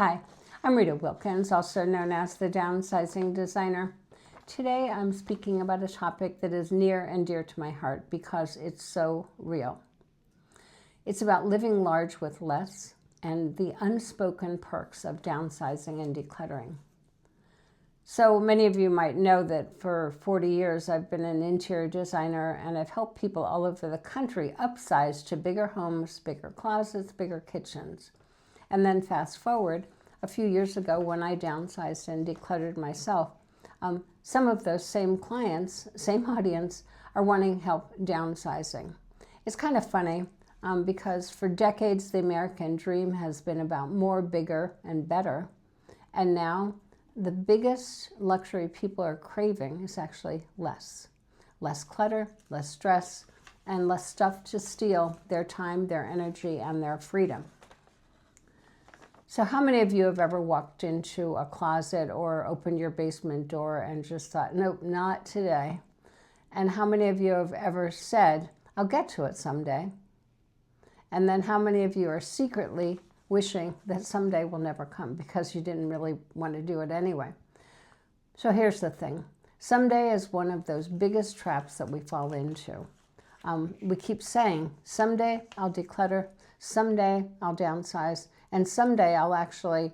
Hi, I'm Rita Wilkins, also known as the Downsizing Designer. Today I'm speaking about a topic that is near and dear to my heart because it's so real. It's about living large with less and the unspoken perks of downsizing and decluttering. So many of you might know that for 40 years I've been an interior designer and I've helped people all over the country upsize to bigger homes, bigger closets, bigger kitchens. And then fast forward, a few years ago when I downsized and decluttered myself, some of those same clients, same audience, are wanting help downsizing. It's kind of funny because for decades the American dream has been about more, bigger, and better. And now the biggest luxury people are craving is actually less. Less clutter, less stress, and less stuff to steal their time, their energy, and their freedom. So how many of you have ever walked into a closet or opened your basement door and just thought, nope, not today? And how many of you have ever said, I'll get to it someday? And then how many of you are secretly wishing that someday will never come because you didn't really want to do it anyway? So here's the thing. Someday is one of those biggest traps that we fall into. We keep saying, someday I'll declutter, someday I'll downsize, and someday I'll actually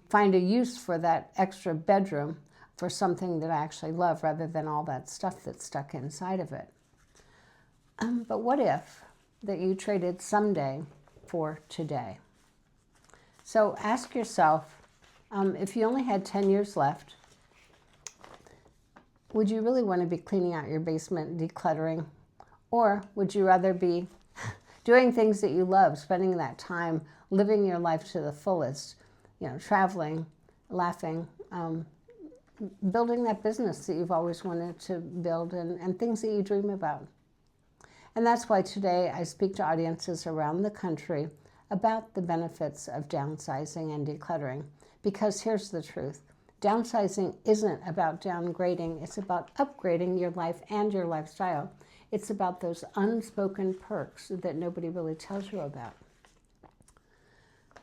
find a use for that extra bedroom for something that I actually love rather than all that stuff that's stuck inside of it. But what if that you traded someday for today? So ask yourself, if you only had 10 years left, would you really want to be cleaning out your basement, decluttering? Or would you rather be doing things that you love, spending that time, living your life to the fullest, traveling, laughing, building that business that you've always wanted to build and things that you dream about? And that's why today I speak to audiences around the country about the benefits of downsizing and decluttering. Because here's the truth. Downsizing isn't about downgrading. It's about upgrading your life and your lifestyle. It's about those unspoken perks that nobody really tells you about.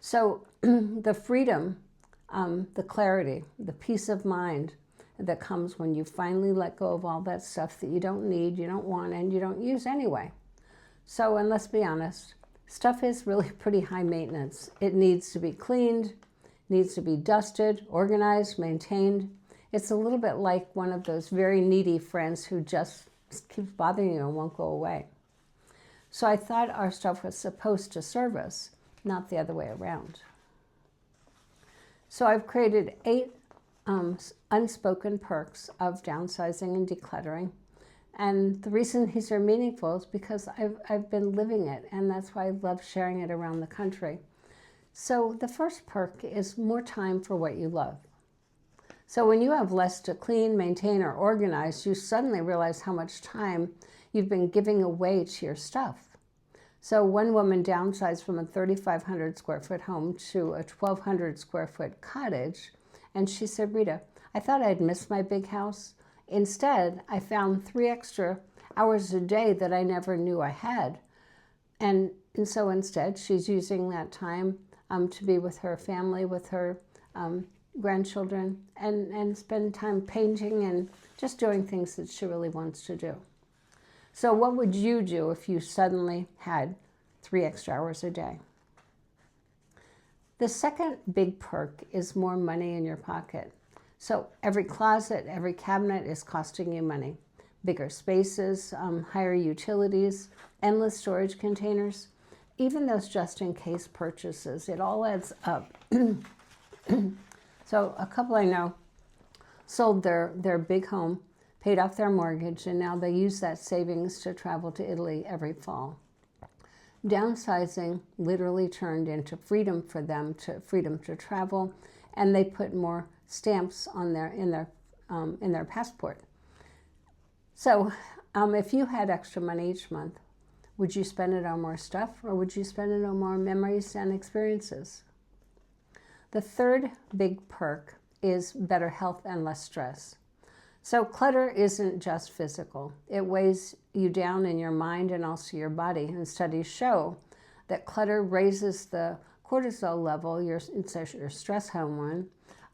So the freedom, the clarity, the peace of mind that comes when you finally let go of all that stuff that you don't need, you don't want, and you don't use anyway. So, and let's be honest, stuff is really pretty high maintenance. It needs to be cleaned, needs to be dusted, organized, maintained. It's a little bit like one of those very needy friends who just keeps bothering you and won't go away. So I thought our stuff was supposed to serve us, not the other way around. So I've created 8 unspoken perks of downsizing and decluttering. And the reason these are meaningful is because I've been living it, and that's why I love sharing it around the country. So the first perk is more time for what you love. So when you have less to clean, maintain, or organize, you suddenly realize how much time you've been giving away to your stuff. So one woman downsized from a 3,500 square foot home to a 1,200 square foot cottage. And she said, Rita, I thought I'd miss my big house. Instead, I found 3 extra hours a day that I never knew I had. And so instead, she's using that time to be with her family, with her grandchildren, and spend time painting and just doing things that she really wants to do. So what would you do if you suddenly had 3 extra hours a day? The second big perk is more money in your pocket. So every closet, every cabinet is costing you money. Bigger spaces, higher utilities, endless storage containers, even those just-in-case purchases, it all adds up. So a couple I know sold their big home, paid off their mortgage, and now they use that savings to travel to Italy every fall. Downsizing literally turned into freedom for them, freedom to travel, and they put more stamps on in their passport. So if you had extra money each month, would you spend it on more stuff, or would you spend it on more memories and experiences? The third big perk is better health and less stress. So clutter isn't just physical. It weighs you down in your mind and also your body. And studies show that clutter raises the cortisol level, your stress hormone.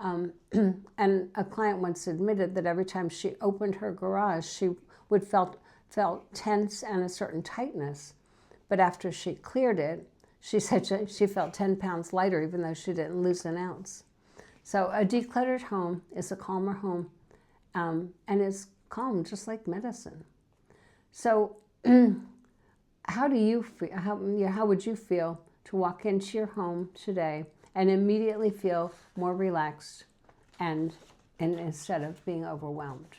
And a client once admitted that every time she opened her garage, she would felt tense and a certain tightness. But after she cleared it, she said she felt 10 pounds lighter, even though she didn't lose an ounce. So a decluttered home is a calmer home, and is calm just like medicine. So how do you feel? How would you feel to walk into your home today and immediately feel more relaxed and instead of being overwhelmed?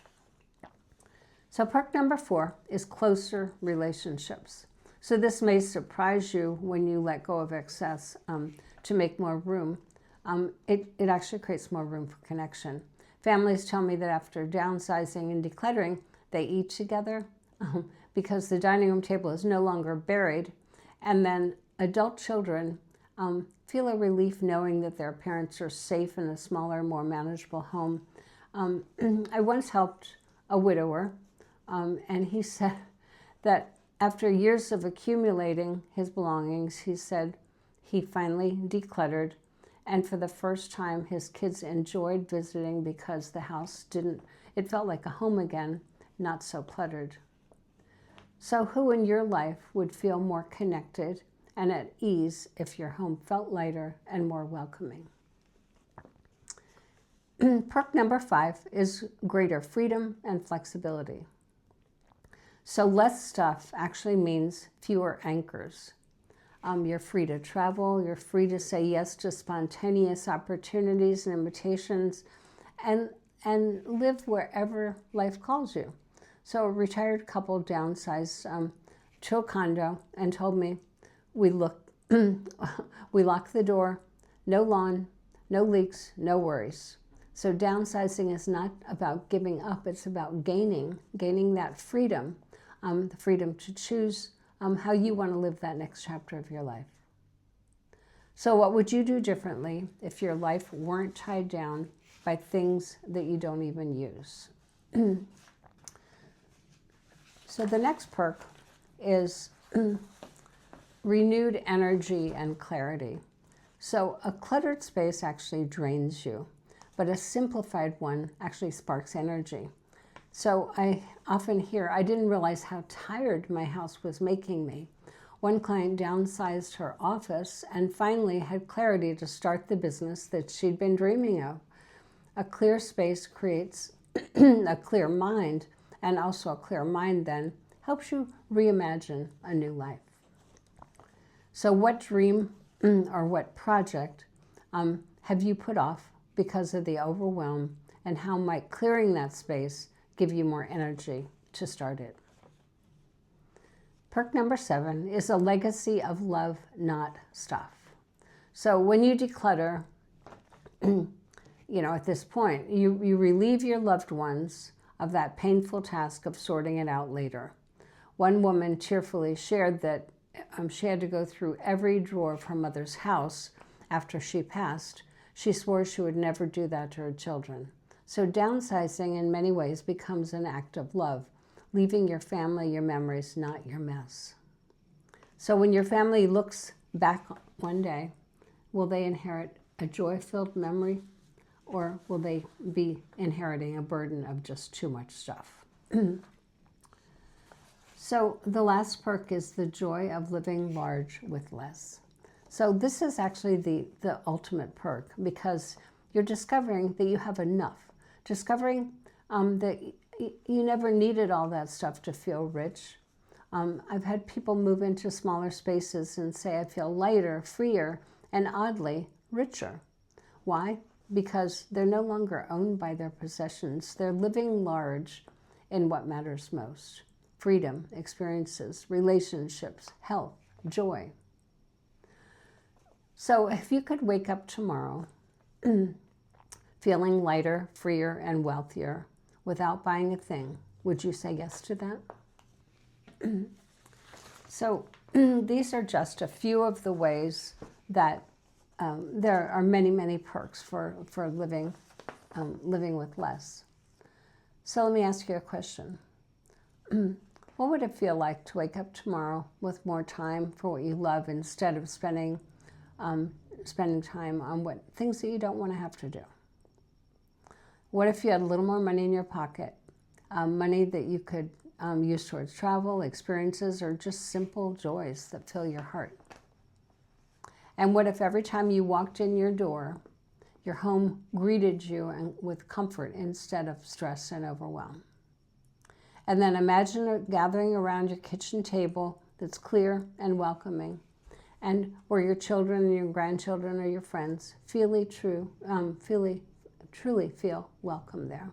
So perk number 4 is closer relationships. So this may surprise you when you let go of excess to make more room. It actually creates more room for connection. Families tell me that after downsizing and decluttering, they eat together because the dining room table is no longer buried. And then adult children feel a relief knowing that their parents are safe in a smaller, more manageable home. I once helped a widower, and he said that after years of accumulating his belongings, he said he finally decluttered, and for the first time his kids enjoyed visiting because the house it felt like a home again, not so cluttered. So who in your life would feel more connected and at ease if your home felt lighter and more welcoming? Perk number 5 is greater freedom and flexibility. So less stuff actually means fewer anchors. You're free to travel, you're free to say yes to spontaneous opportunities and invitations, and live wherever life calls you. So a retired couple downsized to a condo and told me, we lock the door, no lawn, no leaks, no worries. So downsizing is not about giving up, it's about gaining that freedom, the freedom to choose how you want to live that next chapter of your life. So what would you do differently if your life weren't tied down by things that you don't even use? So the next perk is renewed energy and clarity. So a cluttered space actually drains you, but a simplified one actually sparks energy. So I often hear, I didn't realize how tired my house was making me. One client downsized her office and finally had clarity to start the business that she'd been dreaming of. A clear space creates a clear mind, and also a clear mind then helps you reimagine a new life. So what dream or what project have you put off because of the overwhelm, and how might clearing that space give you more energy to start it? Perk number 7 is a legacy of love, not stuff. So when you declutter, at this point, you relieve your loved ones of that painful task of sorting it out later. One woman tearfully shared that she had to go through every drawer of her mother's house after she passed. She swore she would never do that to her children. So downsizing in many ways becomes an act of love, leaving your family your memories, not your mess. So when your family looks back one day, will they inherit a joy-filled memory, or will they be inheriting a burden of just too much stuff? So the last perk is the joy of living large with less. So this is actually the ultimate perk, because you're discovering that you have enough, discovering that you never needed all that stuff to feel rich. I've had people move into smaller spaces and say, I feel lighter, freer, and oddly richer. Why? Because they're no longer owned by their possessions. They're living large in what matters most: freedom, experiences, relationships, health, joy. So if you could wake up tomorrow feeling lighter, freer, and wealthier without buying a thing, would you say yes to that? So these are just a few of the ways that there are many, many perks for living with less. So let me ask you a question. What would it feel like to wake up tomorrow with more time for what you love, instead of spending spending time on what things that you don't want to have to do. What if you had a little more money in your pocket, money that you could use towards travel, experiences, or just simple joys that fill your heart? And what if every time you walked in your door, your home greeted you with comfort instead of stress and overwhelm? And then imagine a gathering around your kitchen table that's clear and welcoming, and where your children and your grandchildren or your friends truly feel welcome there.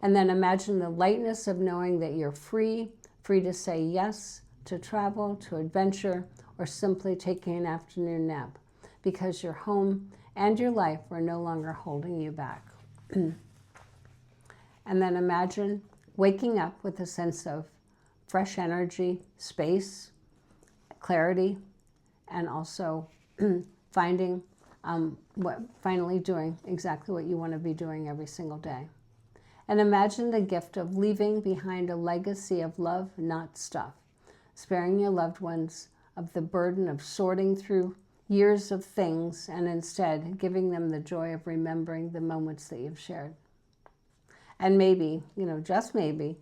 And then imagine the lightness of knowing that you're free to say yes to travel, to adventure, or simply taking an afternoon nap, because your home and your life are no longer holding you back. And then imagine waking up with a sense of fresh energy, space, clarity, and also finally doing exactly what you want to be doing every single day. And imagine the gift of leaving behind a legacy of love, not stuff, sparing your loved ones of the burden of sorting through years of things, and instead giving them the joy of remembering the moments that you've shared. And maybe, just maybe,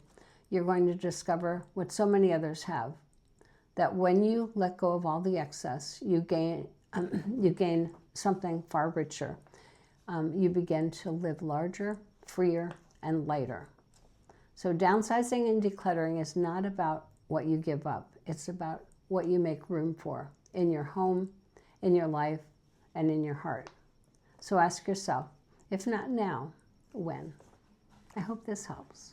you're going to discover what so many others have, that when you let go of all the excess, you gain something far richer. You begin to live larger, freer, and lighter. So downsizing and decluttering is not about what you give up. It's about what you make room for in your home, in your life, and in your heart. So ask yourself, if not now, when? I hope this helps.